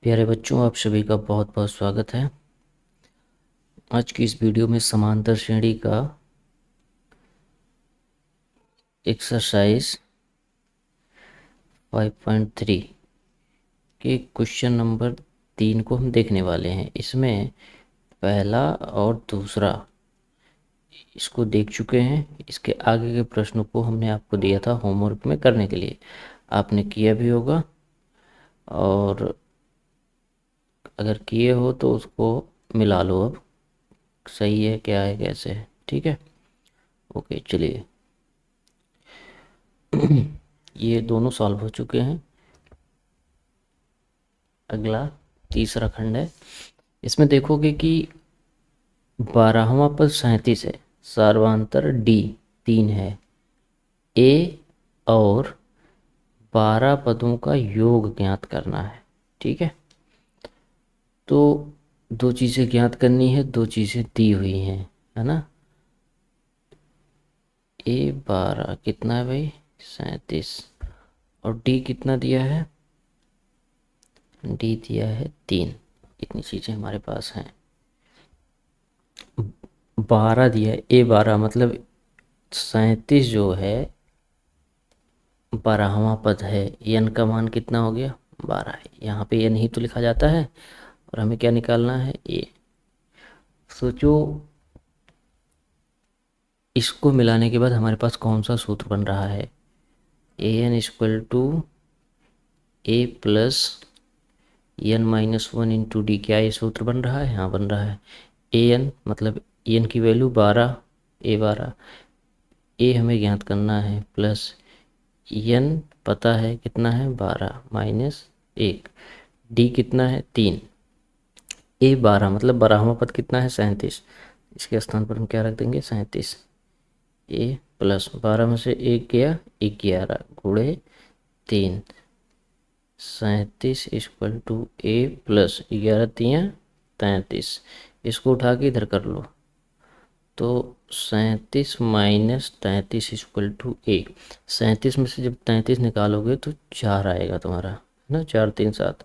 प्यारे बच्चों, आप सभी का बहुत बहुत स्वागत है। आज की इस वीडियो में समांतर श्रेणी का एक्सरसाइज 5.3 के क्वेश्चन नंबर 3 को हम देखने वाले हैं। इसमें पहला और दूसरा इसको देख चुके हैं। इसके आगे के प्रश्नों को हमने आपको दिया था होमवर्क में करने के लिए, आपने किया भी होगा। और अगर किए हो तो उसको मिला लो, अब सही है क्या है कैसे है, ठीक है। ओके चलिए। ये दोनों सॉल्व हो चुके हैं। अगला तीसरा खंड है। इसमें देखोगे कि 12वां पद 37 है, सर्वांतर डी 3 है, ए और 12 पदों का योग ज्ञात करना है, ठीक है। तो दो चीज़ें ज्ञात करनी है, दो चीज़ें दी हुई हैं, है ना। ए 12 कितना है भाई? 37। और डी कितना दिया है? डी दिया है 3। इतनी चीज़ें हमारे पास हैं। 12 दिया है, ए 12 मतलब 37 जो है 12वां पद है। यन का मान कितना हो गया? 12 है। यहाँ पे यन ही तो लिखा जाता है और हमें क्या निकालना है? ए। सोचो, इसको मिलाने के बाद हमारे पास कौन सा सूत्र बन रहा है? A N equal to A plus N minus one into D. क्या ये सूत्र बन रहा है? हाँ बन रहा है। ए एन मतलब एन की वैल्यू 12, ए 12, ए हमें ज्ञात करना है, प्लस एन पता है कितना है? 12 माइनस 1, डी कितना है? 3। ए 12 मतलब 12वां पद कितना है? 37। इसके स्थान पर हम क्या रख देंगे? 37। ए प्लस 12 में से 1 गया, 11 गुणे 3, 37 इक्वल टू ए प्लस 11 तियाँ 33। इसको उठा के इधर कर लो तो 37 माइनस 33 इक्वल टू ए। 37 में से जब 33 निकालोगे तो 4 आएगा तुम्हारा, है ना। 4 3 7।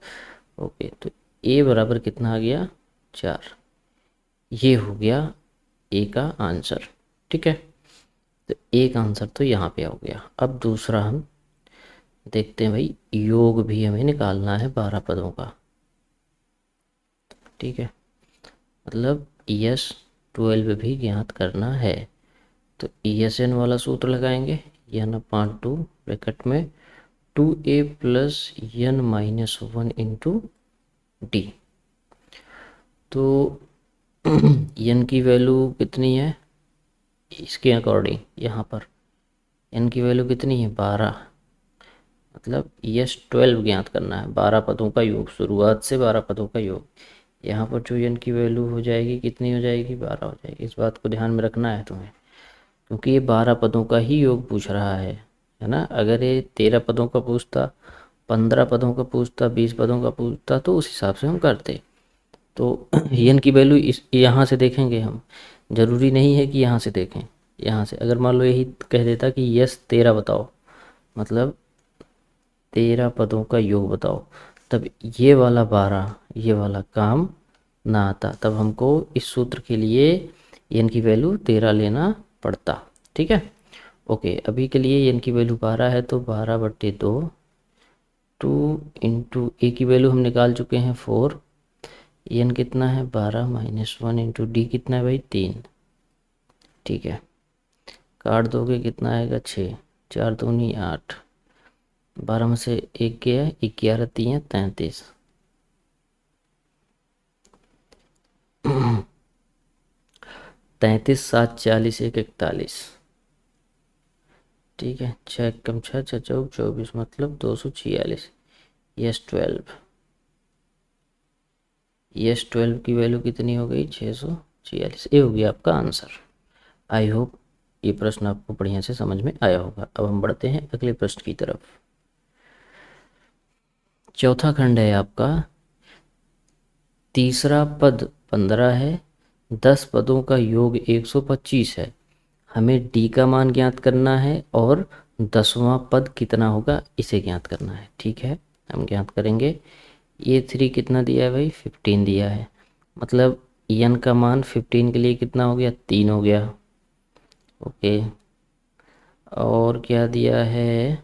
ओके, तो ए बराबर कितना आ गया? 4। ये हो गया ए का आंसर, ठीक है। तो ए का आंसर तो यहाँ पे हो गया। अब दूसरा हम देखते हैं भाई, योग भी हमें निकालना है 12 पदों का, ठीक है। मतलब ES 12 भी ज्ञात करना है। तो ESN वाला सूत्र लगाएंगे, यन अपान टू ब्रैकेट में 2a plus N minus 1 into D. तो यन की वैल्यू कितनी है इसके अकॉर्डिंग? यहाँ पर एन की वैल्यू कितनी है? 12। मतलब ES 12 ज्ञात करना है, 12 पदों का योग, शुरुआत से 12 पदों का योग। यहाँ पर जो एन की वैल्यू हो जाएगी कितनी हो जाएगी? 12 हो जाएगी। इस बात को ध्यान में रखना है तुम्हें, क्योंकि ये 12 पदों का ही योग पूछ रहा है ना। अगर ये 13 पदों का पूछता, 15 पदों का पूछता, 20 पदों का पूछता तो उस हिसाब से हम करते। तो यन की वैल्यू इस यहाँ से देखेंगे हम, ज़रूरी नहीं है कि यहाँ से देखें। यहाँ से अगर मान लो यही कह देता कि यस 13 बताओ, मतलब 13 पदों का योग बताओ, तब ये वाला 12 ये वाला काम ना आता, तब हमको इस सूत्र के लिए एन की वैल्यू 13 लेना पड़ता, ठीक है। ओके, अभी के लिए एन की वैल्यू 12 है तो 12/2, 2 इंटू ए की वैल्यू हम निकाल चुके हैं 4। एन कितना है? 12 माइनस 1 इंटू डी कितना है भाई? 3, ठीक है। काट दोगे कितना आएगा? 6, 4 दूनी 8, 12 में से 1 गया, 11 3 33। 33 7 40 1 41, ठीक है। 6 कम 6 6 चौक 24 मतलब 246। यस 12, यस 12 की वैल्यू कितनी हो गई? 646। ये हो गया आपका आंसर। आई होप ये प्रश्न आपको बढ़िया से समझ में आया होगा। अब हम बढ़ते हैं अगले प्रश्न की तरफ। चौथा खंड है आपका, तीसरा पद 15 है, 10 पदों का योग 125 है। हमें डी का मान ज्ञात करना है और 10वां पद कितना होगा इसे ज्ञात करना है, ठीक है। हम ज्ञात करेंगे A3 कितना दिया है भाई, 15 दिया है, मतलब n का मान 15 के लिए कितना हो गया, 3 हो गया। ओके, और क्या दिया है,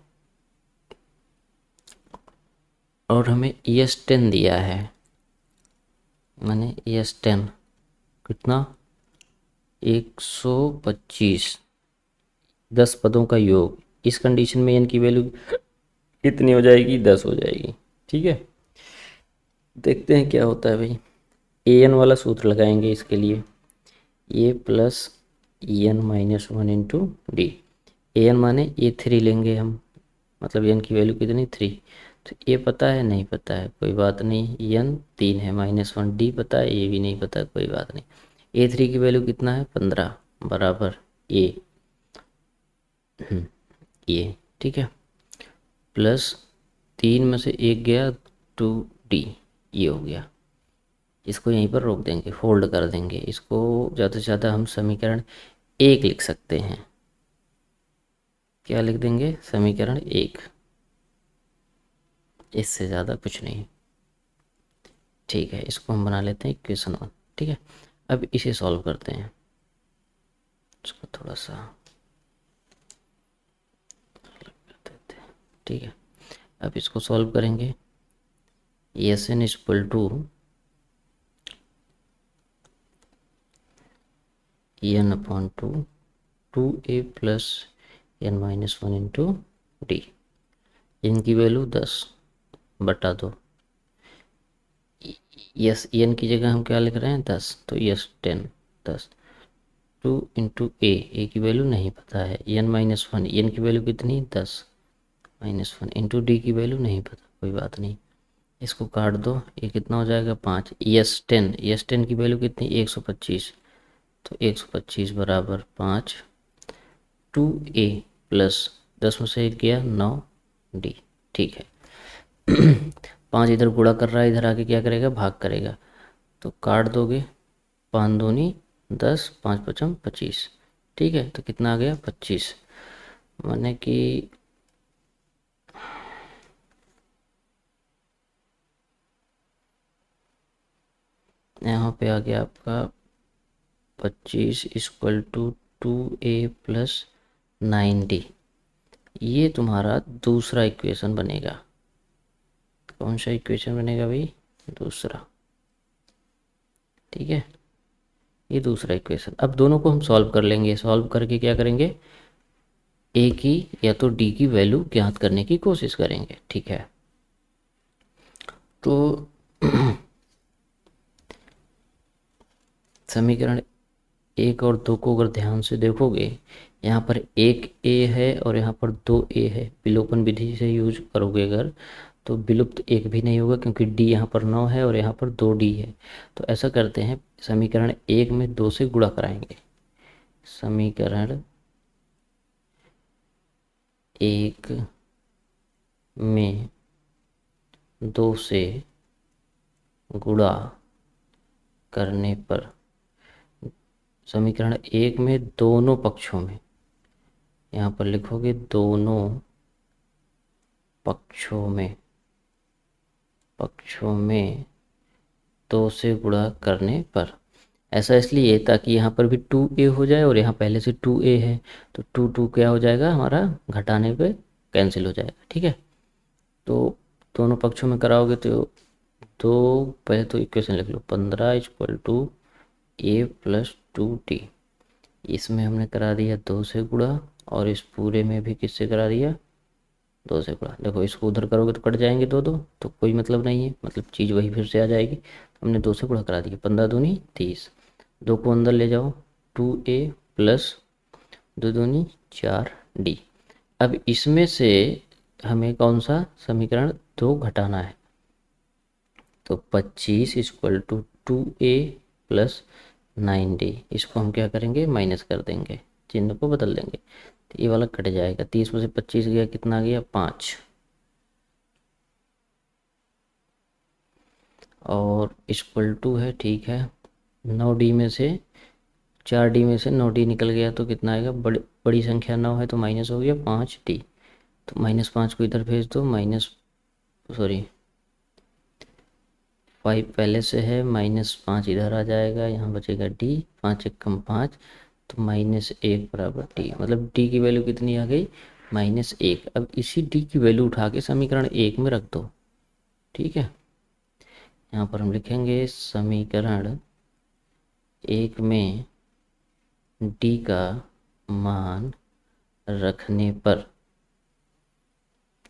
और हमें ES10 दिया है, मैंने ES10 कितना, 125, 10 पदों का योग। इस कंडीशन में n की वैल्यू कितनी हो जाएगी, 10 हो जाएगी। ठीक है, देखते हैं क्या होता है भाई। an वाला सूत्र लगाएंगे इसके लिए, a plus en minus one into D. an माने A3 लेंगे हम, मतलब n की वैल्यू कितनी, 3। तो a पता है, नहीं पता है, कोई बात नहीं, n 3 है, -1 डी पता है, ये भी नहीं पता, कोई बात नहीं। A3 की वैल्यू कितना है, 15 बराबर a, ये ठीक है, प्लस 3 में से एक गया, 2d, ये हो गया। इसको यहीं पर रोक देंगे, होल्ड कर देंगे इसको, ज़्यादा से ज़्यादा हम समीकरण 1 लिख सकते हैं। क्या लिख देंगे, समीकरण 1, इससे ज़्यादा कुछ नहीं। ठीक है, इसको हम बना लेते हैं इक्वेशन 1। ठीक है, अब इसे सॉल्व करते हैं, इसको थोड़ा सा अलग कर देते हैं। ठीक है, अब इसको सॉल्व करेंगे। S N equal to N upon two A plus N minus one into D. इनकी वैल्यू 10 बटा 2, यस एन की जगह हम क्या लिख रहे हैं, 10, तो यस 10, 10, 2 इंटू ए की वैल्यू नहीं पता है, एन माइनस वन, एन की वैल्यू कितनी, 10 -1 इंटू डी की वैल्यू नहीं पता, कोई बात नहीं, इसको काट दो, ये कितना हो जाएगा, 5, यस 10 की वैल्यू कितनी, 125, तो 125 बराबर 5, 2a प्लस 10 में से एक गया 9d। ठीक है, 5 इधर गुणा कर रहा है, इधर आके क्या करेगा, भाग करेगा, तो काट दोगे, 5 दूनी 10, 5 पचम 25। ठीक है, तो कितना आ गया, 25, माने कि यहाँ पे आ गया आपका 25 equal to 2a plus 9d। ये तुम्हारा दूसरा इक्वेशन बनेगा। कौन सा इक्वेशन बनेगा भाई, दूसरा। ठीक है, ये दूसरा इक्वेशन। अब दोनों को हम सॉल्व कर लेंगे, सॉल्व करके क्या करेंगे, ए की या तो डी की वैल्यू ज्ञात करने की कोशिश करेंगे। ठीक है, तो समीकरण 1 और 2 को अगर ध्यान से देखोगे, यहाँ पर एक ए है और यहाँ पर 2a है। विलोपन विधि से यूज करोगे अगर, तो विलुप्त एक भी नहीं होगा, क्योंकि डी यहाँ पर 9 है और यहाँ पर 2d है। तो ऐसा करते हैं, समीकरण 1 में 2 से गुणा कराएंगे, समीकरण 1 में 2 से गुणा करने पर, समीकरण 1 में दोनों पक्षों में, यहाँ पर लिखोगे दोनों पक्षों में 2 से गुणा करने पर। ऐसा इसलिए ताकि यहाँ पर भी 2a हो जाए और यहाँ पहले से 2a है, तो 2 क्या हो जाएगा हमारा, घटाने पे कैंसिल हो जाएगा। ठीक है, तो दोनों पक्षों में कराओगे तो दो, पहले तो इक्वेशन लिख लो, 15 equal to a plus 2d। इसमें हमने करा दिया 2 से गुणा, और इस पूरे में भी किससे करा दिया, 2 से गुणा। देखो इसको उधर करोगे तो कट जाएंगे दो दो, तो कोई मतलब नहीं है, मतलब चीज़ वही फिर से आ जाएगी। तो हमने 2 से गुणा करा दिया, 15 दूनी 30, 2 को अंदर ले जाओ, 2a प्लस 2 दूनी 4d। अब इसमें से हमें कौन सा समीकरण 2 घटाना है, तो 25 equal to 2a plus 9d। इसको हम क्या करेंगे, माइनस कर देंगे, चिन्ह को बदल देंगे, तो ये वाला कट जाएगा। 30 में से 25 गया, कितना गया, 5, और इक्वल टू है, ठीक है, 9d में से 4d में से 9d निकल गया, तो कितना आएगा, बड़ी संख्या 9 है तो माइनस हो गया 5d। तो -5 को इधर भेज दो, माइनस, सॉरी, 5 पहले से है, -5 इधर आ जाएगा, यहाँ बचेगा डी, 5 एक कम 5, तो -1 बराबर डी, मतलब डी की वैल्यू कितनी आ गई, -1। अब इसी डी की वैल्यू उठा के समीकरण 1 में रख दो, ठीक है। यहाँ पर हम लिखेंगे समीकरण 1 में डी का मान रखने पर,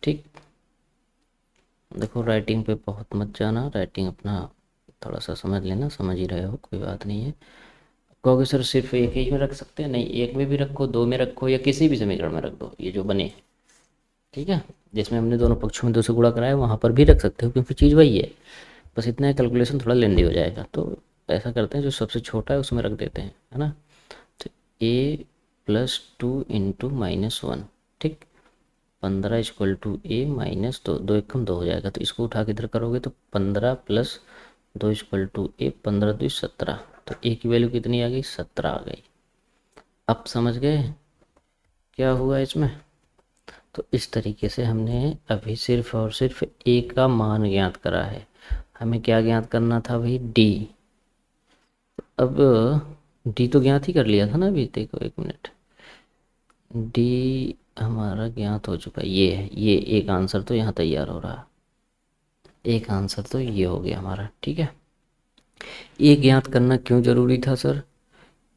ठीक। देखो राइटिंग पे बहुत मत जाना, राइटिंग अपना थोड़ा सा समझ लेना, समझ ही रहे हो, कोई बात नहीं है। कहोगे सर सिर्फ एक ही में रख सकते हैं, नहीं, एक में भी रखो, दो में रखो, या किसी भी समीकरण में रख दो, ये जो बने, ठीक है। जिसमें हमने दोनों पक्षों में 2 से गुणा कराया वहाँ पर भी रख सकते हो, क्योंकि चीज़ वही है, बस इतना है कैलकुलेशन थोड़ा लेंदी हो जाएगा, तो ऐसा करते हैं जो सबसे छोटा है उसमें रख देते हैं, है ना। तो a+2 × -1, ठीक, 15 = a -2, 2 एकम 2 हो जाएगा, तो इसको उठा के इधर करोगे तो 15 + 2 = a, 15 2 17, तो a की वैल्यू कितनी आ गई, 17 आ गई। अब समझ गए क्या हुआ इसमें। तो इस तरीके से हमने अभी सिर्फ और सिर्फ a का मान ज्ञात करा है, हमें क्या ज्ञात करना था भाई, d। अब d तो ज्ञात ही कर लिया था ना अभी, देखो 1 मिनट, d हमारा ज्ञात हो चुका है, ये है, ये एक आंसर तो यहाँ तैयार हो रहा है, एक आंसर तो ये हो गया हमारा, ठीक है। ये ज्ञात करना क्यों ज़रूरी था सर,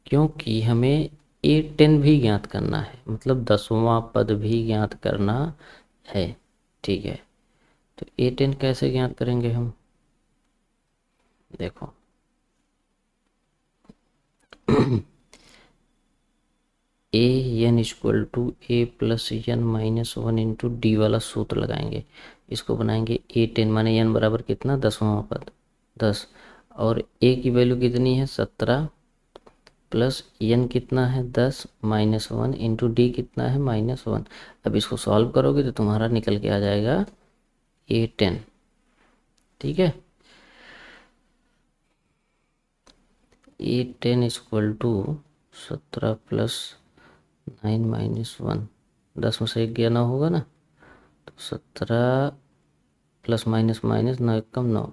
क्योंकि हमें A10 भी ज्ञात करना है, मतलब 10वां पद भी ज्ञात करना है, ठीक है। तो A10 कैसे ज्ञात करेंगे हम, देखो an = a+n - 1 × d वाला सूत्र लगाएंगे, इसको बनाएंगे A10, माने n बराबर कितना, 10वां पद 10, और a की वैल्यू कितनी है 17, प्लस n कितना है 10 -1 × d कितना है -1। अब इसको सॉल्व करोगे तो तुम्हारा निकल के आ जाएगा A10, ठीक है। A10 = 17 + 9 - 1, 10 में से 1 गया 9 होगा ना, तो 17 प्लस माइनस माइनस 9 एकम 9,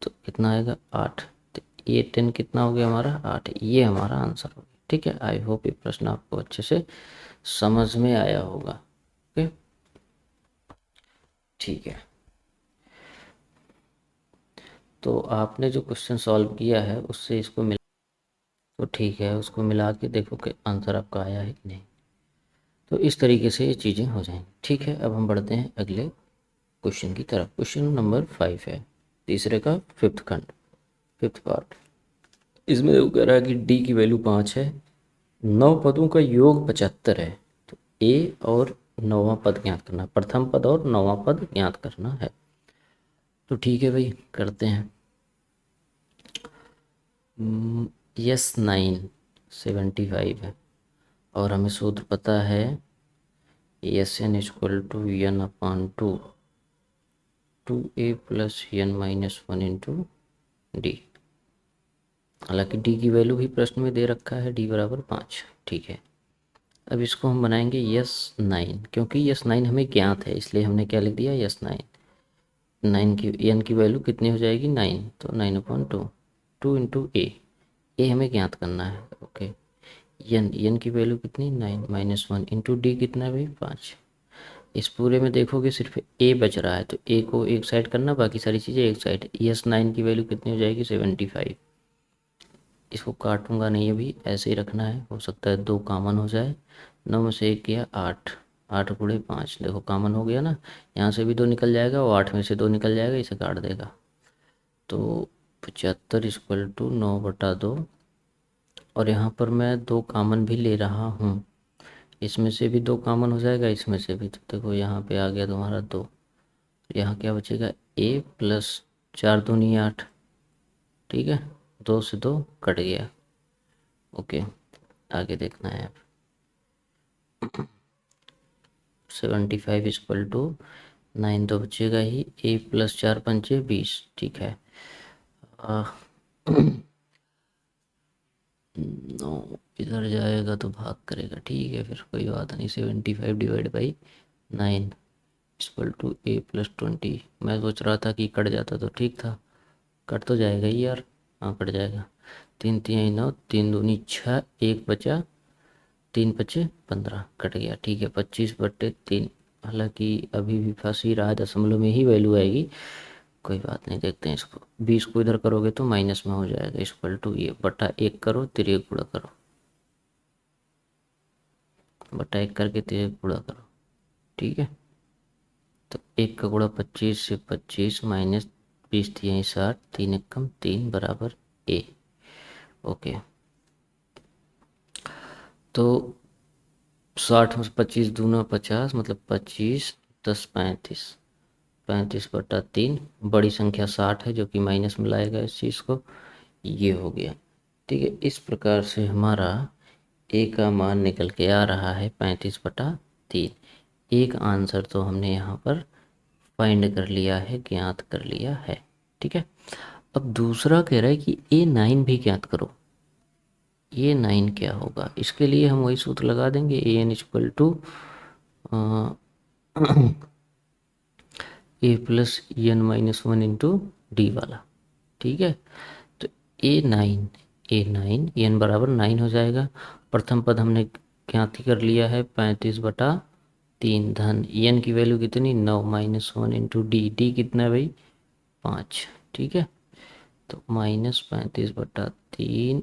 तो कितना आएगा 8, तो A10 कितना हो गया हमारा 8, ये हमारा आंसर हो गया, ठीक है। आई होप ये प्रश्न आपको अच्छे से समझ में आया होगा, ओके, ठीक है। तो आपने जो क्वेश्चन सॉल्व किया है उससे इसको मिला, तो ठीक है, उसको मिला के देखो कि आंसर आपका आया है कि नहीं। तो इस तरीके से ये चीज़ें हो जाएंगी, ठीक है। अब हम बढ़ते हैं अगले क्वेश्चन की तरफ। क्वेश्चन नंबर 5 है, तीसरे का 5th खंड, 5th पार्ट। इसमें वो कह रहा है कि डी की वैल्यू 5 है, 9 पदों का योग 75 है, तो ए और 9वां पद ज्ञात करना, प्रथम पद और 9वां पद ज्ञात करना है। तो ठीक है भाई, करते हैं। S9 75 है, और हमें सूत्र पता है Sn = n/2 2a + n - 1 × d। हालांकि d की वैल्यू भी प्रश्न में दे रखा है, d बराबर 5, ठीक है। अब इसको हम बनाएंगे S9, क्योंकि S9 हमें ज्ञात है, इसलिए हमने क्या लिख दिया S9। 9 की n की वैल्यू कितनी हो जाएगी 9, तो 9/2, 2 × a हमें ज्ञात करना है, ओके। n की वैल्यू कितनी 9 -1 × d कितना है भाई 5। इस पूरे में देखोगे सिर्फ a बच रहा है, तो a को एक साइड करना, बाकी सारी चीज़ें एक साइड। S9 की वैल्यू कितनी हो जाएगी 75। इसको काटूंगा नहीं, अभी ऐसे ही रखना है, हो सकता है 2 कॉमन हो जाए, 9 में से 1 गया 8, 8 × 5 देखो कॉमन हो गया ना, यहाँ से भी 2 निकल जाएगा और 8 में से 2 निकल जाएगा, इसे काट देगा। तो 75 = 9/2, और यहाँ पर मैं 2 कॉमन भी ले रहा हूँ, इसमें से भी 2 कॉमन हो जाएगा, इसमें से भी, तो देखो यहाँ पे आ गया तुम्हारा 2, यहाँ क्या बचेगा a + 4 दूनी 8, ठीक है, 2 से 2 कट गया, ओके। आगे देखना है, 75 = 9 तो बचेगा ही, a + 4 × 5 = 20, ठीक है। 9 इधर जाएगा तो भाग करेगा, ठीक है, फिर कोई बात नहीं। 75 / 9 = a + 20, मैं सोच रहा था कि कट जाता तो ठीक था, कट तो जाएगा ही यार, हाँ कट जाएगा। 3 3 9, 3 दूनी 6, एक बचा, 3 पचे 15, कट गया। ठीक है, 25/3। हालांकि अभी भी फंस ही रहा है, दशमलव में ही वैल्यू आएगी। कोई बात नहीं, देखते हैं इसको। 20 को इधर करोगे तो माइनस में हो जाएगा, इक्वल टू ये बटा 1 करो, तिरक गुणा करो, बटा 1 करके तिरक गुणा करो। ठीक है, तो 1 का गुणा 25 से 25 माइनस 20 3 60, 3 एकम 3 बराबर ए। ओके, तो 60 में 25 दूना 50, मतलब 25 10 35, 35/3। बड़ी संख्या 60 है, जो कि माइनस में लाएगा इस चीज़ को। ये हो गया। ठीक है, इस प्रकार से हमारा ए का मान निकल के आ रहा है 35/3। एक आंसर तो हमने यहाँ पर फाइंड कर लिया है, ज्ञात कर लिया है। ठीक है, अब दूसरा कह रहा है कि A9 भी ज्ञात करो। A9 क्या होगा? इसके लिए हम वही सूत्र लगा देंगे, AN equal to A+N-1 into D वाला। ठीक है, तो A9 एन बराबर 9 हो जाएगा। प्रथम पद हमने ज्ञात ही कर लिया है, 35/3 धन एन की वैल्यू कितनी, 9 -1 इंटू डी कितना है भाई, 5। ठीक है, तो -35/3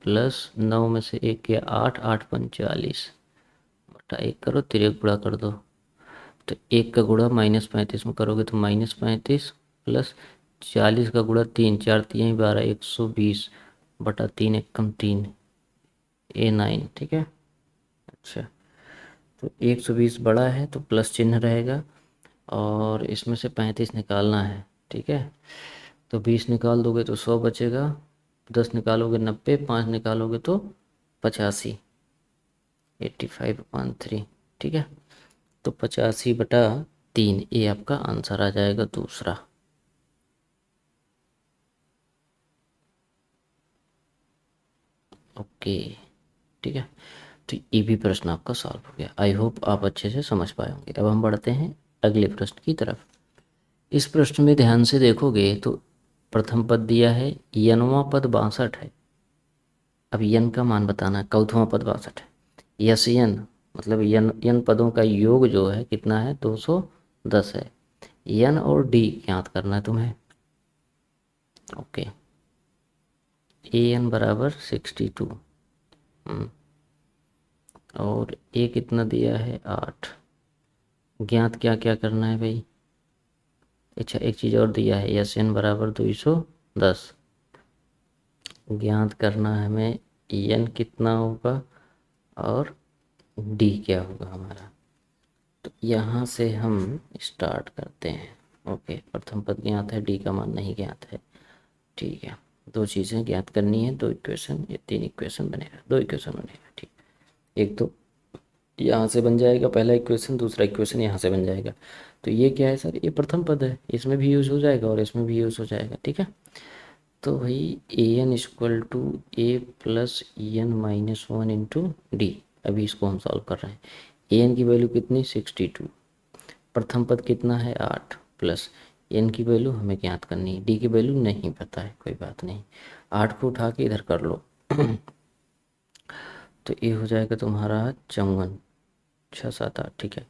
प्लस 9 में से 1 गया 8, 8 पंचे 40, बटा 1 करो, तिरक गुणा कर दो। तो 1 का गुणा -35 में करोगे तो -35 प्लस 40 का गुणा 3 4 3 12, 120 बटा 3 एकम 3, A9। ठीक है, अच्छा, तो 120 बड़ा है तो प्लस चिन्ह रहेगा, और इसमें से 35 निकालना है। ठीक है, तो 20 निकाल दोगे तो 100 बचेगा, 10 निकालोगे 90, 5 निकालोगे तो 85, 85/3। ठीक है, तो 85/3, ये आपका आंसर आ जाएगा दूसरा। ओके, ठीक है, तो ये भी प्रश्न आपका सॉल्व हो गया। आई होप आप अच्छे से समझ पाए होंगे। अब हम बढ़ते हैं अगले प्रश्न की तरफ। इस प्रश्न में ध्यान से देखोगे तो प्रथम पद दिया है, यनवा पद 62 है। अब यन का मान बताना है, चौथवा पद 62 है। यस यन मतलब यन यन पदों का योग जो है कितना है, 210 है। यन और डी ज्ञात करना है तुम्हें। ओके, ए एन बराबर 62, और ए कितना दिया है, 8। ज्ञात क्या क्या करना है भाई, अच्छा एक चीज़ और दिया है, एस एन बराबर 210। ज्ञात करना है हमें एन कितना होगा और डी क्या होगा हमारा। तो यहाँ से हम स्टार्ट करते हैं। ओके, प्रथम पद ज्ञात है, डी का मान नहीं ज्ञात है। ठीक है, दो चीज़ें ज्ञात करनी है, दो इक्वेशन या 3 इक्वेशन बनेगा, 2 इक्वेशन बनेगा। ठीक, एक तो यहाँ से बन जाएगा पहला इक्वेशन, दूसरा इक्वेशन यहाँ से बन जाएगा। तो ये क्या है सर, ये प्रथम पद है, इसमें भी यूज़ हो जाएगा और इसमें भी यूज़ हो जाएगा। ठीक है, तो भाई A N equal to A plus N -1 into D. अभी इसको हम सॉल्व कर रहे हैं। ए एन की वैल्यू कितनी, 62। प्रथम पद कितना है, 8, प्लस एन की वैल्यू हमें ज्ञात करनी है, डी की वैल्यू नहीं पता है, कोई बात नहीं। 8 को उठा के इधर कर लो तो ये हो जाएगा तुम्हारा 54, 6 7 8। ठीक है,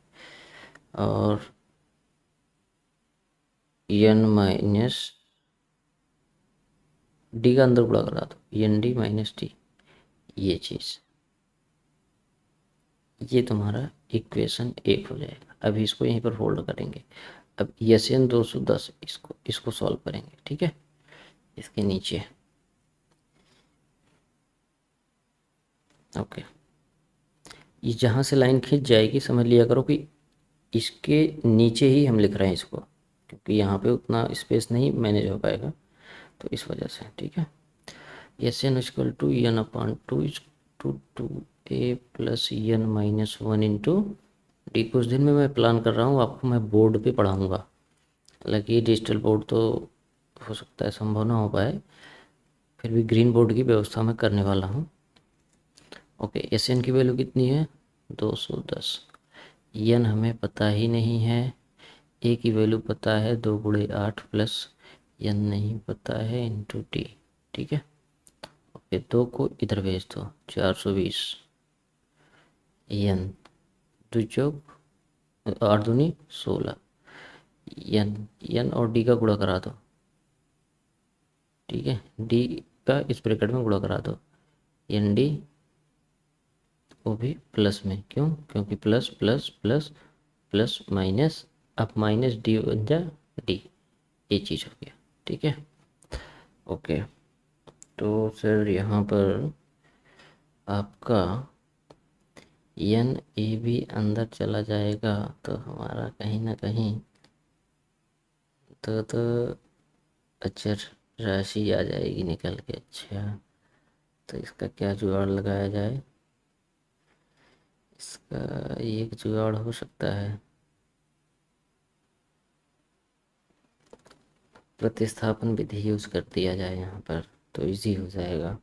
और एन माइनस डी का अंदर गुणा करा दो, एन डी माइनस डी, ये चीज़, ये तुम्हारा इक्वेशन 1 हो जाएगा। अभी इसको यहीं पर होल्ड करेंगे। अब एस एन 210, इसको सॉल्व करेंगे। ठीक है, इसके नीचे। ओके, ये जहाँ से लाइन खींच जाएगी समझ लिया करो कि इसके नीचे ही हम लिख रहे हैं इसको, क्योंकि यहाँ पे उतना स्पेस नहीं मैनेज हो पाएगा, तो इस वजह से। ठीक है, S N equal to N upon two A plus N -1 into D. कुछ दिन में मैं प्लान कर रहा हूँ, आपको मैं बोर्ड पे पढ़ाऊँगा। हालांकि डिजिटल बोर्ड तो हो सकता है संभव ना हो पाए, फिर भी ग्रीन बोर्ड की व्यवस्था मैं करने वाला हूँ। ओके, एस एन की वैल्यू कितनी है, 210। एन हमें पता ही नहीं है, ए की वैल्यू पता है, 2 × 8 प्लस एन नहीं पता है इंटू डी। ठीक है, ओके, 2 को इधर भेज दो, 420 एन, दो चौक 8 दूनी 16, एन एन और डी का गुणा करा दो। ठीक है, डी का इस ब्रैकेट में गुणा करा दो, एन डी, वो भी प्लस में, क्यों? क्योंकि plus plus plus plus minus, अब माइनस डी बन जा डी, ये चीज़ हो गया। ठीक है, ओके। तो सर यहाँ पर आपका एन ए भी अंदर चला जाएगा तो हमारा कहीं ना कहीं तो अचर राशि आ जाएगी निकल के। अच्छा, तो इसका क्या जुगाड़ लगाया जाए? इसका एक जुगाड़ हो सकता है, प्रतिस्थापन विधि यूज कर दिया जाए यहाँ पर, तो इजी हो जाएगा।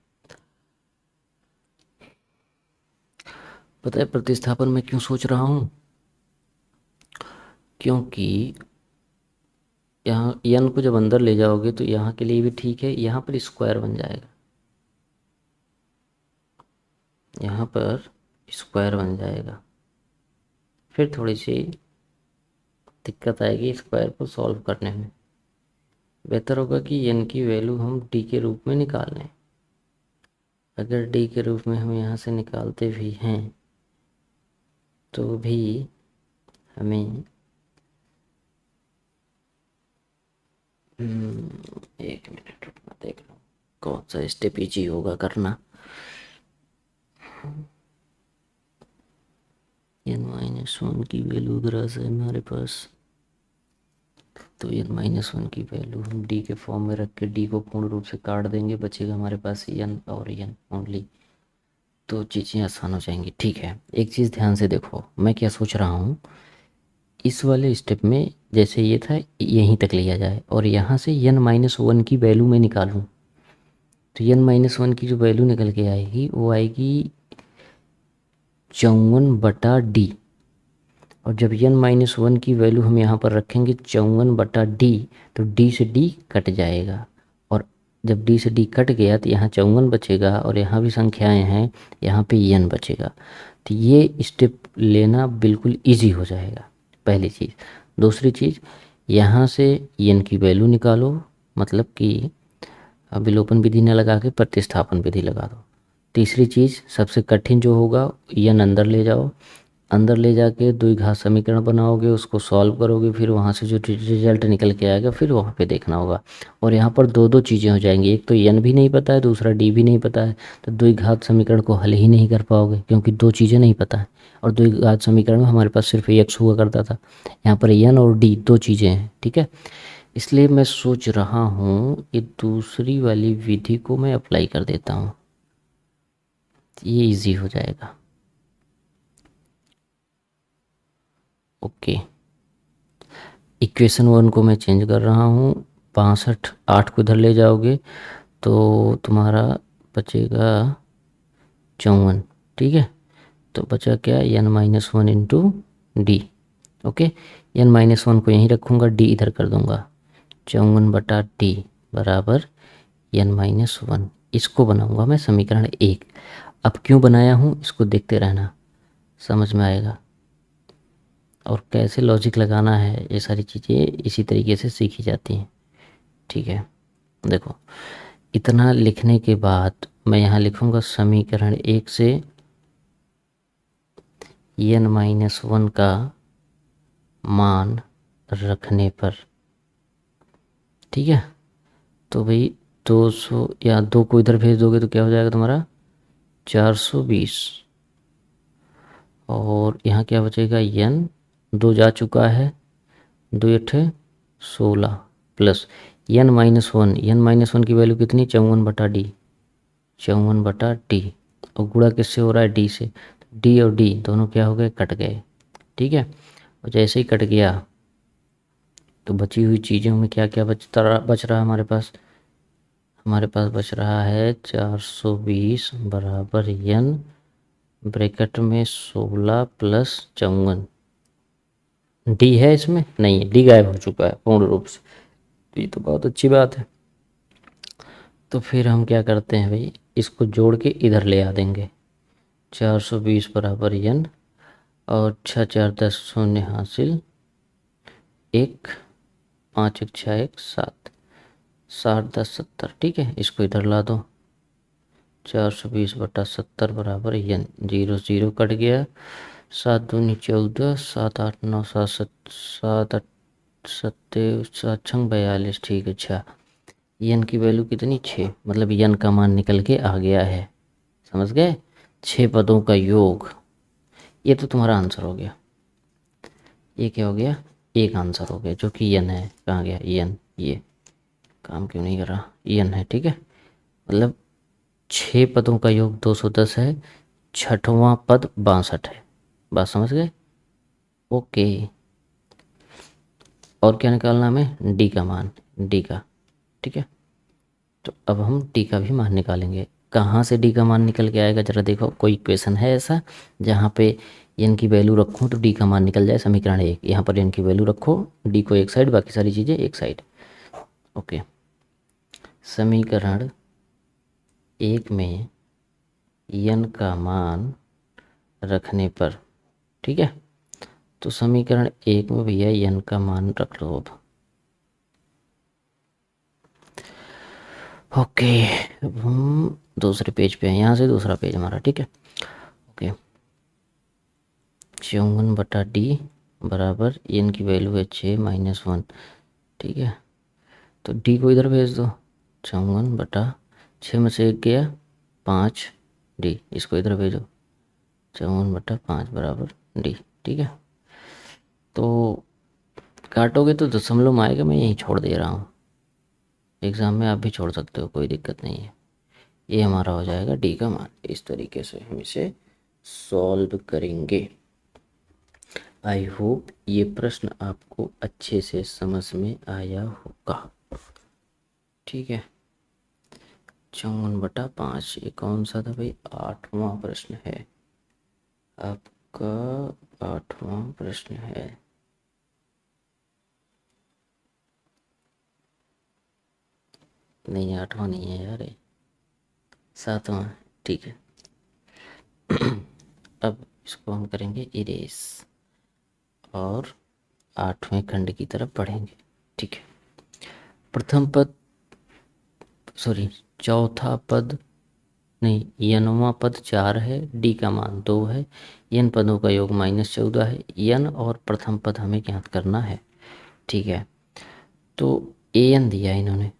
पता है प्रतिस्थापन में क्यों सोच रहा हूँ? क्योंकि यहाँ एन को जब अंदर ले जाओगे तो यहाँ के लिए भी ठीक है, यहाँ पर स्क्वायर बन जाएगा, यहाँ पर स्क्वायर बन जाएगा, फिर थोड़ी सी दिक्कत आएगी स्क्वायर को सॉल्व करने में। बेहतर होगा कि एन की वैल्यू हम डी के रूप में निकाल लें। अगर डी के रूप में हम यहाँ से निकालते भी हैं तो भी हमें एक मिनट रुकना, देख लो कौन सा स्टेप इजी होगा करना। एन माइनस वन की वैल्यू उधर से हमारे पास, तो एन माइनस वन की वैल्यू हम डी के फॉर्म में रख के डी को पूर्ण रूप से काट देंगे, बचेगा हमारे पास एन और एन ओनली, तो चीज़ें आसान हो जाएंगी। ठीक है, एक चीज़ ध्यान से देखो, मैं क्या सोच रहा हूँ, इस वाले स्टेप में जैसे ये था यहीं तक लिया जाए और यहाँ से एन माइनस वन की वैल्यू मैं निकालूँ, तो एन माइनस वन की जो वैल्यू निकल के आएगी वो आएगी 54/d, और जब एन माइनस वन की वैल्यू हम यहाँ पर रखेंगे 54/d, तो d से d कट जाएगा, और जब d से d कट गया तो यहाँ 54 बचेगा और यहाँ भी संख्याएं हैं, यहाँ पे n बचेगा। तो ये स्टेप लेना बिल्कुल इजी हो जाएगा, पहली चीज़। दूसरी चीज़, यहाँ से n की वैल्यू निकालो, मतलब कि विलोपन विधि न लगा के प्रतिस्थापन विधि लगा दो। तीसरी चीज़, सबसे कठिन जो होगा, n अंदर ले जाओ, अंदर ले जाके द्विघात समीकरण बनाओगे, उसको सॉल्व करोगे, फिर वहाँ से जो रिजल्ट निकल के आएगा फिर वहाँ पे देखना होगा। और यहाँ पर दो दो चीज़ें हो जाएंगी, एक तो एन भी नहीं पता है, दूसरा डी भी नहीं पता है, तो द्विघात समीकरण को हल ही नहीं कर पाओगे क्योंकि दो चीज़ें नहीं पता है। और द्विघात समीकरण में हमारे पास सिर्फ एक्स हुआ करता था, यहाँ पर एन और डी दो चीज़ें हैं। ठीक है, इसलिए मैं सोच रहा हूँ कि दूसरी वाली विधि को मैं अप्लाई कर देता हूँ, ये इजी हो जाएगा। ओके, इक्वेशन वन को मैं चेंज कर रहा हूँ, 65 8 को इधर ले जाओगे तो तुम्हारा बचेगा 54। ठीक है, तो बचा क्या, N minus one into D. Okay, N minus one को यहीं रखूँगा, डी इधर कर दूँगा, 54/d बराबर एन माइनस वन। इसको बनाऊँगा मैं समीकरण एक। अब क्यों बनाया हूँ इसको देखते रहना, समझ में आएगा, और कैसे लॉजिक लगाना है, ये सारी चीज़ें इसी तरीके से सीखी जाती हैं। ठीक है, देखो इतना लिखने के बाद मैं यहाँ लिखूँगा समीकरण एक से एन माइनस वन का मान रखने पर। ठीक है, तो भाई 200 या 2 को इधर भेज दोगे तो क्या हो जाएगा तुम्हारा 420, और यहाँ क्या बचेगा, एन 2 जा चुका है, 2 अठे 16 plus N minus one, N minus one की वैल्यू कितनी, 54/d, 54/d, और गुणा किससे हो रहा है, डी से, डी और डी दोनों क्या हो गए, कट गए। ठीक है, और जैसे ही कट गया तो बची हुई चीज़ों में क्या क्या बच रहा है हमारे पास, बच रहा है 420 बराबर एन ब्रैकेट में 16 प्लस 54। डी है इसमें नहीं है, डी गायब हो चुका है पूर्ण रूप से, तो ये तो बहुत अच्छी बात है। तो फिर हम क्या करते हैं भाई, इसको जोड़ के इधर ले आ देंगे। 420 बराबर n, और 6 4 10 शून्य हासिल, 1, 5 1 6 1 7, 60 10 70। ठीक है, इसको इधर ला दो। 420/70 बराबर n, 0 0 कट गया। 7 दूनी 14, 7 8 9 7 7 8 सत्ते 7 42। ठीक है, अच्छा। n की वैल्यू कितनी, 6, मतलब n का मान निकल के आ गया है। समझ गए, 6 पदों का योग। ये तो तुम्हारा आंसर हो गया। ये क्या हो गया, एक आंसर हो गया, जो कि n है। कहाँ गया n, ये काम क्यों नहीं कर रहा, n है। ठीक है, मतलब 6 पदों का योग 210 है, छठवां पद 62 है। बात समझ गए। ओके, और क्या निकालना हमें, डी का मान, डी का। ठीक है, तो अब हम डी का भी मान निकालेंगे। कहाँ से डी का मान निकल के आएगा, जरा देखो, कोई इक्वेशन है ऐसा जहाँ पे एन की वैल्यू रखूँ तो डी का मान निकल जाए। समीकरण 1, यहाँ पर एन की वैल्यू रखो, डी को एक साइड, बाकी सारी चीज़ें एक साइड। ओके, समीकरण 1 में एन का मान रखने पर, ठीक है, तो समीकरण 1 में भैया एन का मान रख लो अब। ओके, अब हम दूसरे पेज पे हैं, यहाँ से दूसरा पेज हमारा। ठीक है, ओके, 54/d बराबर एन की वैल्यू है 6 - 1। ठीक है, तो डी को इधर भेज दो। 54/6 में से 1 गया 5, डी, इसको इधर भेजो। 54/5 बराबर डी। ठीक है, तो काटोगे तो दशमलव में आएगा, मैं यहीं छोड़ दे रहा हूँ। एग्ज़ाम में आप भी छोड़ सकते हो, कोई दिक्कत नहीं है। ये हमारा हो जाएगा डी का मान। इस तरीके से हम इसे सॉल्व करेंगे। आई होप ये प्रश्न आपको अच्छे से समझ में आया होगा। ठीक है, 54/5, ये कौन सा था भाई, 8वां प्रश्न है आपका, 8वां प्रश्न है। नहीं, 8वां नहीं है यार, 7वां। ठीक है, अब इसको हम करेंगे इरेज और 8वें खंड की तरफ बढ़ेंगे। ठीक है, प्रथम पद, सॉरी, चौथा पद नहीं, यनवा पद 4 है, डी का मान 2 है, यन पदों का योग -14 है, यन और प्रथम पद हमें ज्ञात करना है। ठीक है, तो ए एन दिया है इन्होंने,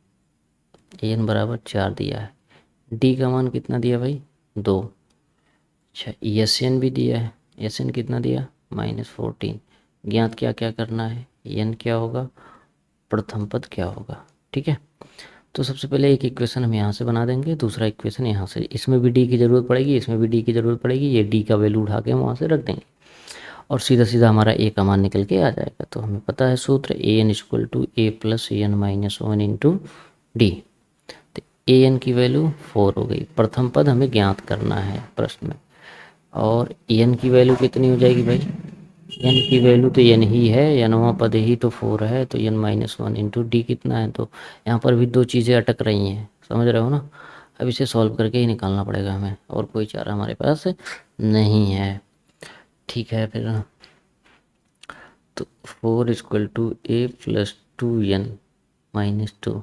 ए एन बराबर 4 दिया है, डी का मान कितना दिया भाई, 2। अच्छा, एस एन भी दिया है, एस एन कितना दिया, -14। ज्ञात क्या क्या करना है, एन क्या होगा, प्रथम पद क्या होगा। ठीक है, तो सबसे पहले एक इक्वेशन हम यहाँ से बना देंगे, दूसरा इक्वेशन यहाँ से। इसमें भी डी की ज़रूरत पड़ेगी, इसमें भी डी की ज़रूरत पड़ेगी, ये डी का वैल्यू उठा के हम वहाँ से रख देंगे और सीधा सीधा हमारा ए का मान निकल के आ जाएगा। तो हमें पता है सूत्र, A N equal to A plus A N -1 into D. तो ए एन की वैल्यू 4 हो गई, प्रथम पद हमें ज्ञात करना है प्रश्न में। और एन की वैल्यू कितनी हो जाएगी भाई, एन की वैल्यू तो एन ही है, एनवा पद ही तो 4 है, तो एन -1 इंटू डी कितना है। तो यहाँ पर भी दो चीज़ें अटक रही हैं, समझ रहे हो ना। अब इसे सॉल्व करके ही निकालना पड़ेगा हमें, और कोई चारा हमारे पास नहीं है। ठीक है, फिर तो 4 = a + 2n -2,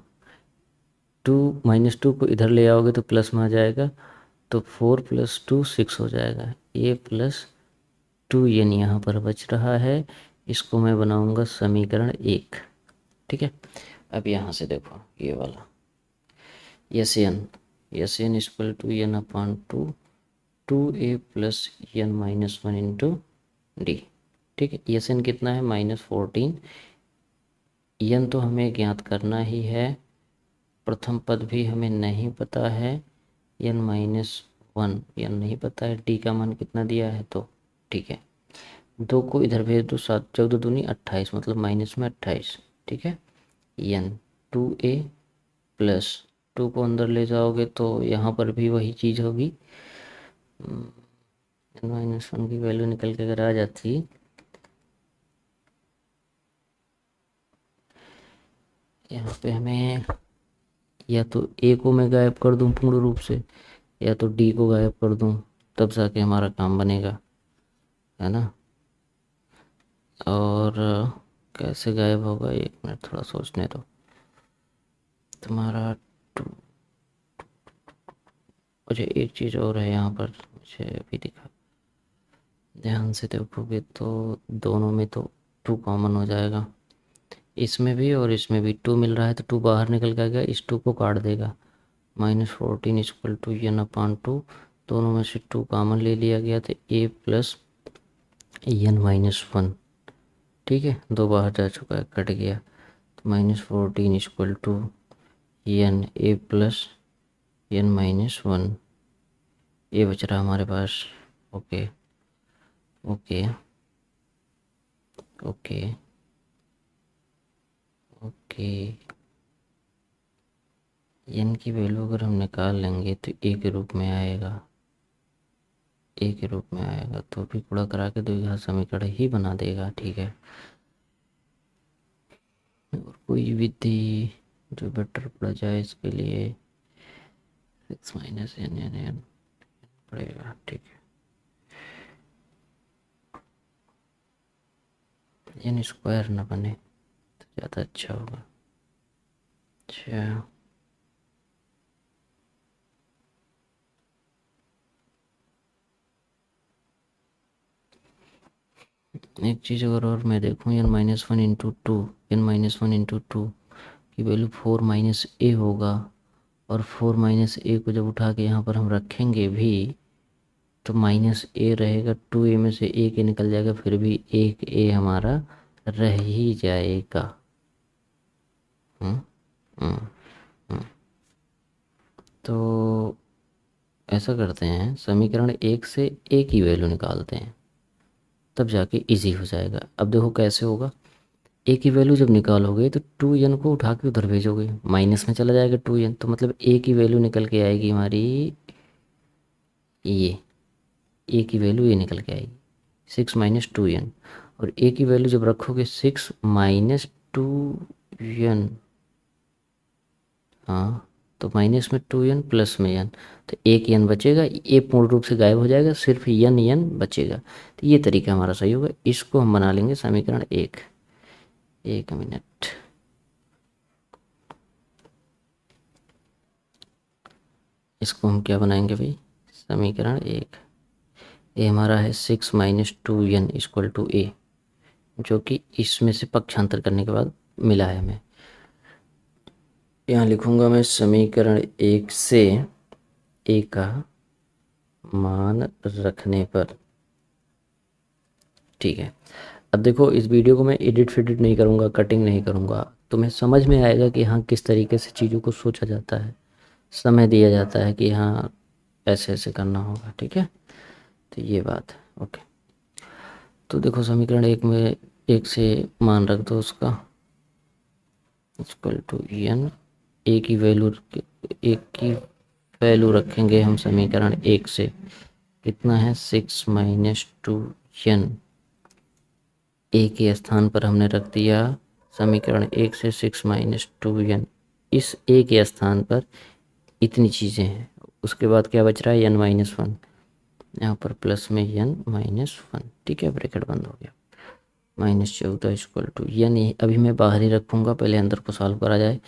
2 -2 को इधर ले आओगे तो प्लस में आ जाएगा, तो 4 + 2 6 हो जाएगा। a + 2n यहाँ पर बच रहा है, इसको मैं बनाऊंगा समीकरण 1। ठीक है, अब यहाँ से देखो ये वाला, S N equal to n/2, 2a + n -1 into D. ठीक है, एस एन कितना है, -14। एन तो हमें ज्ञात करना ही है, प्रथम पद भी हमें नहीं पता है, n-1 एन नहीं पता है, डी का मान कितना दिया है तो। ठीक है, 2 को इधर भेज दो, 7 14 दूनी 28, मतलब माइनस में 28। ठीक है, एन 2a प्लस 2 को अंदर ले जाओगे तो यहाँ पर भी वही चीज़ होगी, n-1 की वैल्यू निकल के अगर आ जाती, यहाँ पे हमें या तो ए को मैं गायब कर दूँ पूर्ण रूप से, या तो डी को गायब कर दूँ, तब जाके हमारा काम बनेगा, है ना। और कैसे गायब होगा, एक मिनट थोड़ा सोचने दो। तुम्हारा टू, मुझे एक चीज़ और है यहाँ पर, मुझे अभी दिखा, ध्यान से देखोगे तो दोनों में तो टू कॉमन हो जाएगा, इसमें भी और इसमें भी टू मिल रहा है, तो टू बाहर निकल के आएगा, इस टू को काट देगा। -14 equal to N upon two, दोनों में से टू कॉमन ले लिया गया, तो ए प्लस n-1, ठीक है, दो बाहर जा चुका है, कट गया, तो -14 equal to N A plus n-1, ये बच रहा हमारे पास। Okay okay okay okay, N की वैल्यू अगर हम निकाल लेंगे तो ए के रूप में आएगा, ए के रूप में आएगा, तो भी गुणा करा के द्विघात समीकरण ही बना देगा, ठीक है। और कोई विधि जो बेटर पड़ जाए इसके लिए 6 माइनस एन एन एन पड़ेगा, ठीक है। एन स्क्वायर ना बने तो ज़्यादा अच्छा होगा। अच्छा, एक चीज़ अगर और मैं देखूँ, n-1 इंटू टू की वैल्यू 4 - a होगा, और 4 - a को जब उठा के यहाँ पर हम रखेंगे भी, तो -a रहेगा, 2a में से एक ए निकल जाएगा, फिर भी एक ए हमारा रह ही जाएगा। हम्म हम्म हम्म। तो ऐसा करते हैं, समीकरण एक से ए की वैल्यू निकालते हैं, तब जाके इजी हो जाएगा। अब देखो कैसे होगा, ए की वैल्यू जब निकालोगे तो 2n को उठा के उधर भेजोगे, माइनस में चला जाएगा 2n, तो मतलब ए की वैल्यू निकल के आएगी हमारी ये, ए की वैल्यू ये निकल के आएगी 6 - 2n, और ए की वैल्यू जब रखोगे 6 - 2n, हाँ, तो माइनस में 2n प्लस में n, तो एक n बचेगा, ए पूर्ण रूप से गायब हो जाएगा, सिर्फ n बचेगा। तो ये तरीका हमारा सही होगा, इसको हम बना लेंगे समीकरण एक। एक मिनट, इसको हम क्या बनाएंगे भाई, समीकरण एक। ए हमारा है 6 - 2n इक्वल टू ए, जो कि इसमें से पक्षांतर करने के बाद मिला है हमें। यहाँ लिखूंगा मैं समीकरण एक से ए का मान रखने पर, ठीक है। अब देखो, इस वीडियो को मैं एडिट फिडिट नहीं करूँगा, कटिंग नहीं करूँगा, तुम्हें समझ में आएगा कि हाँ किस तरीके से चीज़ों को सोचा जाता है, समय दिया जाता है कि हाँ ऐसे ऐसे करना होगा, ठीक है। तो ये बात है, ओके। तो देखो समीकरण एक में एक से मान रख दो उसका, इक्वल टू एन, ए की वैल्यू, एक की वैल्यू रखेंगे हम समीकरण एक से, कितना है 6 - 2n, ए के स्थान पर हमने रख दिया समीकरण एक से 6 - 2n, इस ए के स्थान पर इतनी चीज़ें हैं, उसके बाद क्या बच रहा है n-1, यहाँ पर प्लस में n-1, ठीक है, ब्रैकेट बंद हो गया, -14 इक्वल टू एन, अभी मैं बाहर ही रखूँगा, पहले अंदर को सॉल्व करा जाए।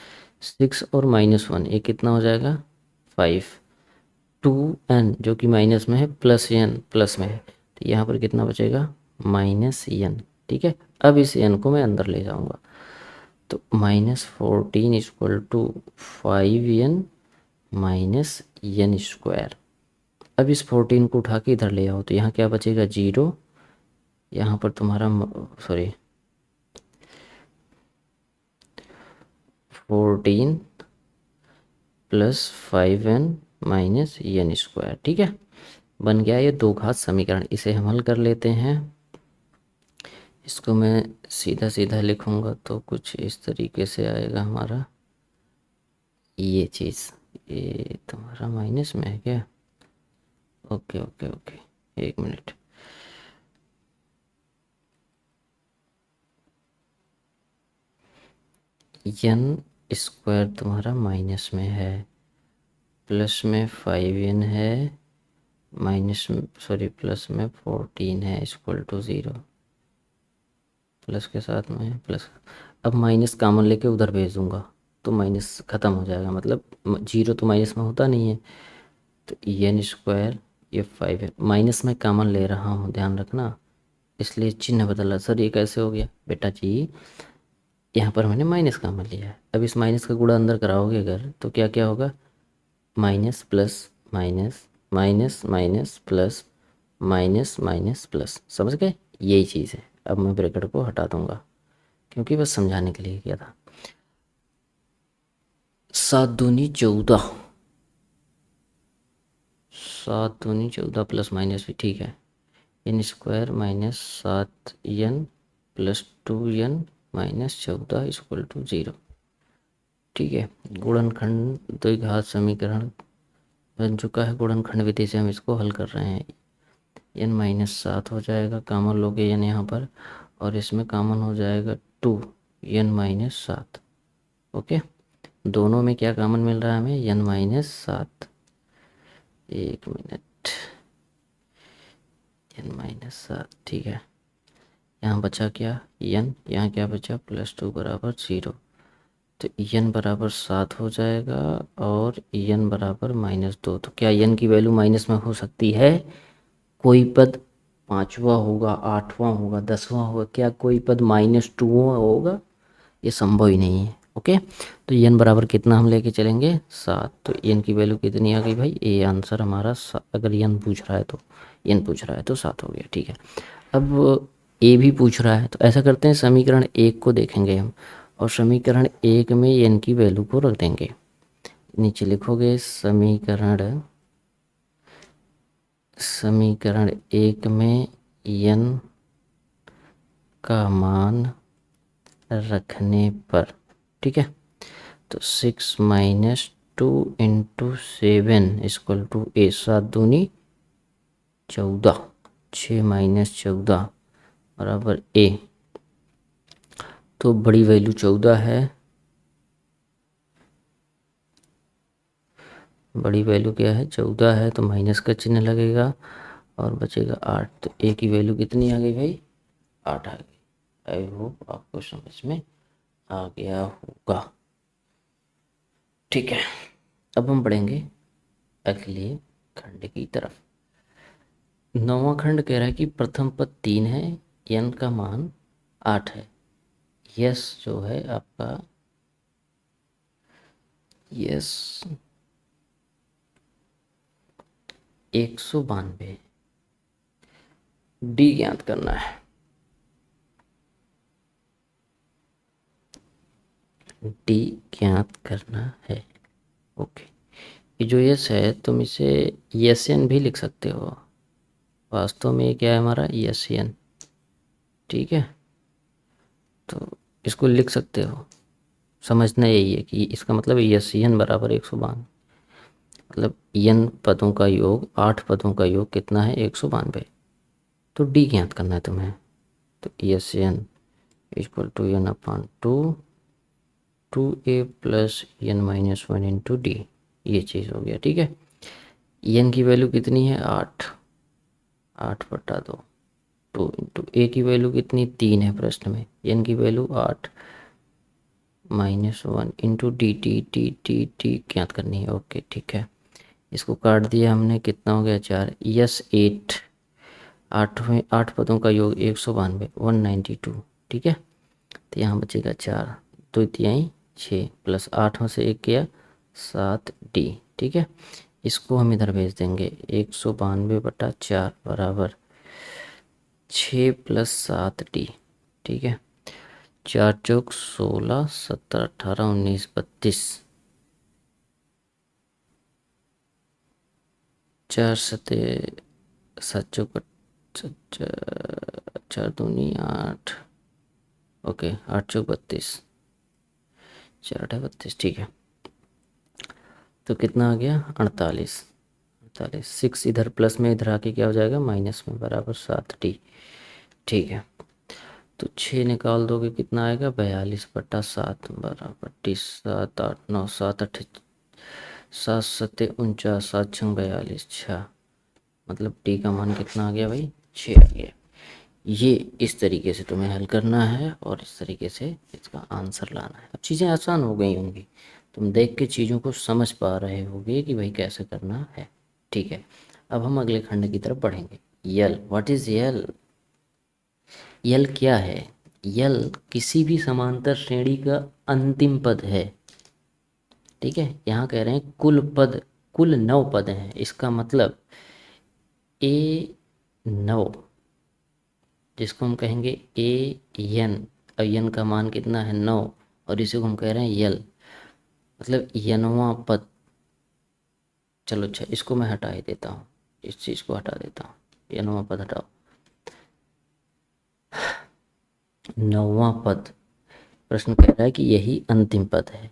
6 और -1 ये कितना हो जाएगा 5, 2n जो कि माइनस में है, प्लस एन प्लस में है, तो यहाँ पर कितना बचेगा -n, ठीक है। अब इस n को मैं अंदर ले जाऊँगा, तो -14 equal to 5n -n square. अब इस 14 को उठा के इधर ले आओ, तो यहाँ क्या बचेगा 0, यहाँ पर तुम्हारा sorry 14 plus 5n -n square, ठीक है। बन गया ये दो घात समीकरण, इसे हम हल कर लेते हैं। इसको मैं सीधा सीधा लिखूंगा तो कुछ इस तरीके से आएगा हमारा ये चीज़, ये तुम्हारा माइनस में है क्या, ओके ओके ओके, एक मिनट, n स्क्वायर तुम्हारा माइनस में है, प्लस में 5n है, माइनस सॉरी प्लस में 14 है इक्वल टू 0। प्लस के साथ में प्लस, अब माइनस कॉमन लेके उधर भेज दूंगा तो माइनस ख़त्म हो जाएगा, मतलब जीरो तो माइनस में होता नहीं है। तो एन स्क्वायर, ये 5 है, माइनस में कॉमन ले रहा हूँ ध्यान रखना, इसलिए चिन्ह बदला। सर ये कैसे हो गया बेटा जी, यहाँ पर मैंने माइनस कॉमन लिया है। अब इस माइनस का गुणा अंदर कराओगे अगर तो क्या क्या होगा, minus plus minus, minus minus plus, minus minus plus, समझ गए, यही चीज़ है। अब मैं ब्रैकेट को हटा दूंगा क्योंकि बस समझाने के लिए किया था। 7 दूनी 14, 7 दूनी 14 प्लस माइनस भी ठीक है। N square minus 7n plus 2n minus 14 equal to 0। ठीक है, गुणनखंड द्विघात समीकरण बन चुका है। गुणनखंड विधि से हम इसको हल कर रहे हैं। n-7 हो जाएगा, कॉमन लोगे n यहाँ पर, और इसमें कॉमन हो जाएगा 2n-7। ओके, दोनों में क्या कॉमन मिल रहा है हमें, n-7। एक मिनट, n-7 ठीक है। यहाँ बचा क्या n, यहाँ क्या बचा +2 बराबर 0। तो n बराबर 7 हो जाएगा और n बराबर -2। तो क्या n की वैल्यू माइनस में हो सकती है? कोई पद 5वां होगा, 8वां होगा, 10वां होगा, क्या कोई पद -2 होगा? ये संभव ही नहीं है। ओके, तो n बराबर कितना हम लेके चलेंगे, 7। तो n की वैल्यू कितनी आ गई भाई, ये आंसर हमारा अगर n पूछ रहा है तो, n पूछ रहा है तो 7 हो गया। ठीक है, अब ए भी पूछ रहा है तो ऐसा करते हैं, समीकरण 1 को देखेंगे हम, और समीकरण 1 में n की वैल्यू को रख देंगे। नीचे लिखोगे समीकरण 1 में n का मान रखने पर, ठीक है, तो 6 - 2 × 7 = a। 7 दूनी 14, 6 - 14 बराबर a। तो बड़ी वैल्यू 14 है, बड़ी वैल्यू क्या है, 14 है, तो माइनस का चिन्ह लगेगा और बचेगा 8। तो ए की वैल्यू कितनी आ गई भाई, 8 आ गई। आई होप आपको समझ में आ गया होगा। ठीक है, अब हम बढ़ेंगे अगले खंड की तरफ। 9वां खंड कह रहा है कि प्रथम पद 3 है, n का मान 8 है। यस जो है आपका, यस 192, डी ज्ञात करना है। डी ज्ञात करना है। ओके, ये जो यस है तुम इसे यस एन भी लिख सकते हो। वास्तव में ये क्या है हमारा, यस एन। ठीक है, तो इसको लिख सकते हो। समझना यही है कि इसका मतलब यस एन बराबर 192, मतलब एन पदों का योग, 8 पदों का योग कितना है, 192। तो डी ज्ञात करना है तुम्हें। तो yes N = n/2 2a + n-1 × d, ये चीज़ हो गया। ठीक है, n की वैल्यू कितनी है, 8, 8/2। 2 × a की वैल्यू कितनी, 3 है प्रश्न में, n की वैल्यू 8 - 1 × डी ज्ञात करनी है। ओके ठीक है, इसको काट दिया हमने, कितना हो गया, 4। यस 8, 8 पदों का योग 192, 192। ठीक है, तो यहाँ बचेगा 4, 2 तिहाई 6 प्लस 8 में से 1 किया 7 डी। ठीक है, इसको हम इधर भेज देंगे, 192/4 बराबर 6 + 7 डी। ठीक है, 4 चौक 16, 17, 18, 19, 32, 4 सते 7 चौक 4 दूनी 8, ओके 8 चौक 32, 4 8 32। ठीक है, तो कितना आ गया, 48, 48। 6 इधर प्लस में, इधर आके क्या हो जाएगा, माइनस में, बराबर 7 डी। ठीक है, तो 6 निकाल दोगे कितना आएगा, 42/7 बराबर 30, 7 8 9 7 8 7 सत्ते 49, 7 छंग 42 6, मतलब टी का मान कितना आ गया भाई, 6 आ गया। ये इस तरीके से तुम्हें हल करना है और इस तरीके से इसका आंसर लाना है। अब चीज़ें आसान हो गई होंगी, तुम देख के चीज़ों को समझ पा रहे होगे कि भाई कैसे करना है। ठीक है, अब हम अगले खंड की तरफ बढ़ेंगे। यल, व्हाट इज यल? यल क्या है? यल किसी भी समांतर श्रेणी का अंतिम पद है। ठीक है, यहाँ कह रहे हैं कुल पद, कुल 9 पद हैं, इसका मतलब ए 9, जिसको हम कहेंगे ए यन, और यन का मान कितना है 9, और इसी को हम कह रहे हैं यल, मतलब यनवा पद। चलो अच्छा, इसको मैं हटा ही देता हूँ, इस चीज़ को हटा देता हूँ, यनवा पद हटाओ, 9वां पद। प्रश्न कह रहा है कि यही अंतिम पद है,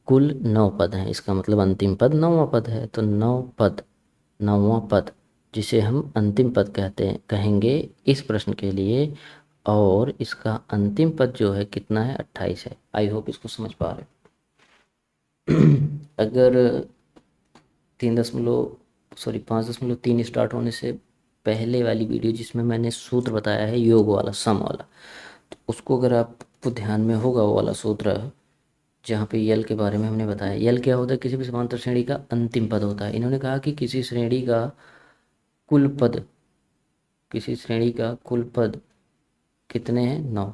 कुल 9 पद हैं, इसका मतलब अंतिम पद 9वां पद है। तो 9 पद, 9वां पद जिसे हम अंतिम पद कहते हैं, कहेंगे इस प्रश्न के लिए, और इसका अंतिम पद जो है कितना है, 28 है। आई होप इसको समझ पा रहे हो। अगर 5.3 स्टार्ट होने से पहले वाली वीडियो जिसमें मैंने सूत्र बताया है योग वाला, सम वाला, तो उसको अगर आपको ध्यान में होगा वो वाला सूत्र, जहाँ पे यल के बारे में हमने बताया। यल क्या होता है, किसी भी समांतर श्रेणी का अंतिम पद होता है। इन्होंने कहा कि किसी श्रेणी का कुल पद, किसी श्रेणी का कुल पद कितने हैं, 9,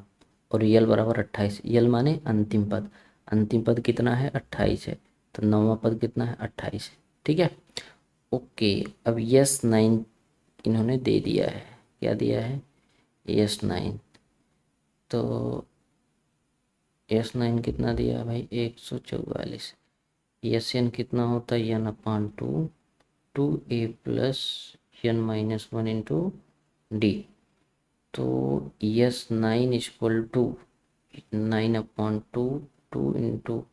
और यल बराबर 28। यल माने अंतिम पद, अंतिम पद कितना है, 28 है, तो 9वां पद कितना है, 28 है। ठीक है, ओके। अब यस 9 इन्होंने दे दिया है, क्या दिया है, यस 9। तो यस 9 कितना दिया भाई, 144। यस एन कितना होता है, N upon two, 2a plus N minus 1 into D. तो S 9 equal to 9/2, 2 into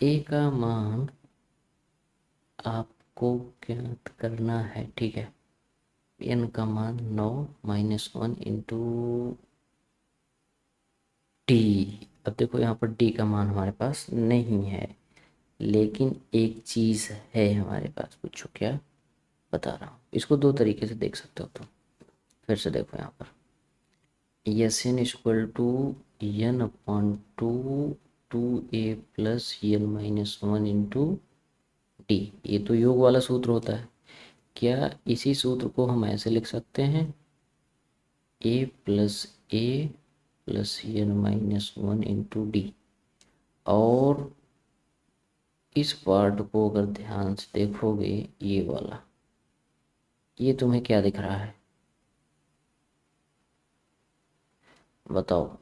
A का मान आपको ज्ञात करना है। ठीक है, एन का मान 9 माइनस 1 इंटू डी। अब देखो यहाँ पर डी का मान हमारे पास नहीं है, लेकिन एक चीज़ है हमारे पास, पूछो क्या, बता रहा हूँ। इसको दो तरीके से देख सकते हो तुम, फिर से देखो यहाँ पर, S N equal to N upon two, 2a plus N minus 1 into D. ये तो योग वाला सूत्र होता है। क्या इसी सूत्र को हम ऐसे लिख सकते हैं, a plus A plus N minus 1 into D. और इस पार्ट को अगर ध्यान से देखोगे, ये वाला, ये तुम्हें क्या दिख रहा है, बताओ।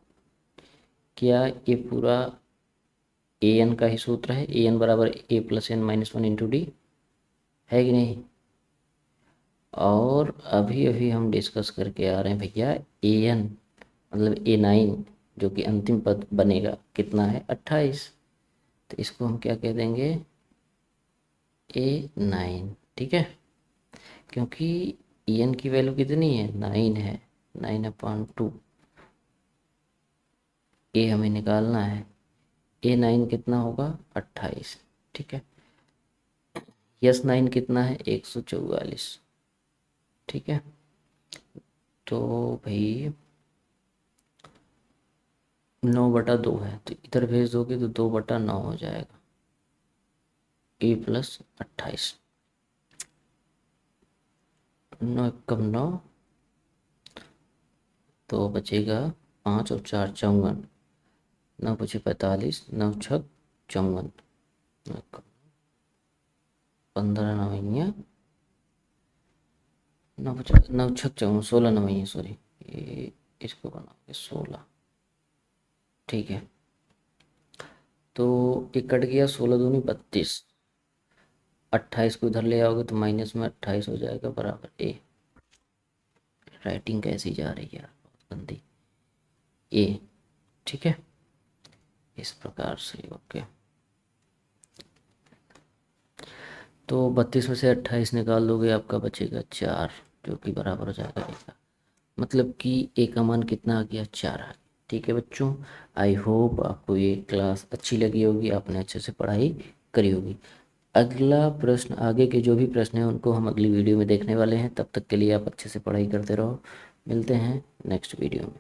क्या ये पूरा ए एन का ही सूत्र है, ए एन बराबर A plus N minus 1 into D, है कि नहीं? और अभी अभी हम डिस्कस करके आ रहे हैं भैया, ए एन मतलब A9 जो कि अंतिम पद बनेगा कितना है, 28। तो इसको हम क्या कह देंगे, A9। ठीक है, क्योंकि एन की वैल्यू कितनी है, 9 है, 9/2, ए हमें निकालना है, A9 कितना होगा, 28। ठीक है, यस 9 कितना है, 144। ठीक है, तो भाई 9/2 है, तो इधर भेज दोगे तो 2/9 हो जाएगा, ए प्लस 28, 9 कम 9, तो बचेगा 5 और 4 54, 9 बचे 45, 9 छक 54, 15 नवैया, 9 बचा, 9 छक 54, 16 नवैया, सॉरी, ये इसको बनाओगे 16। ठीक है, तो ये कट गया, 16 दूनी 32, 28 को इधर ले आओगे तो माइनस में 28 हो जाएगा, बराबर ए। राइटिंग कैसी जा रही है यार, बहुत गंदी, ए। ठीक है, इस प्रकार से, ओके। तो 32 में से 28 निकाल दोगे, आपका बचेगा 4, जो कि बराबर हो जाएगा ए का। मतलब कि ए का मान कितना आ गया, 4 आ गया। ठीक है बच्चों, आई होप आपको ये क्लास अच्छी लगी होगी, आपने अच्छे से पढ़ाई करी होगी। अगला प्रश्न, आगे के जो भी प्रश्न हैं उनको हम अगली वीडियो में देखने वाले हैं। तब तक के लिए आप अच्छे से पढ़ाई करते रहो। मिलते हैं नेक्स्ट वीडियो में।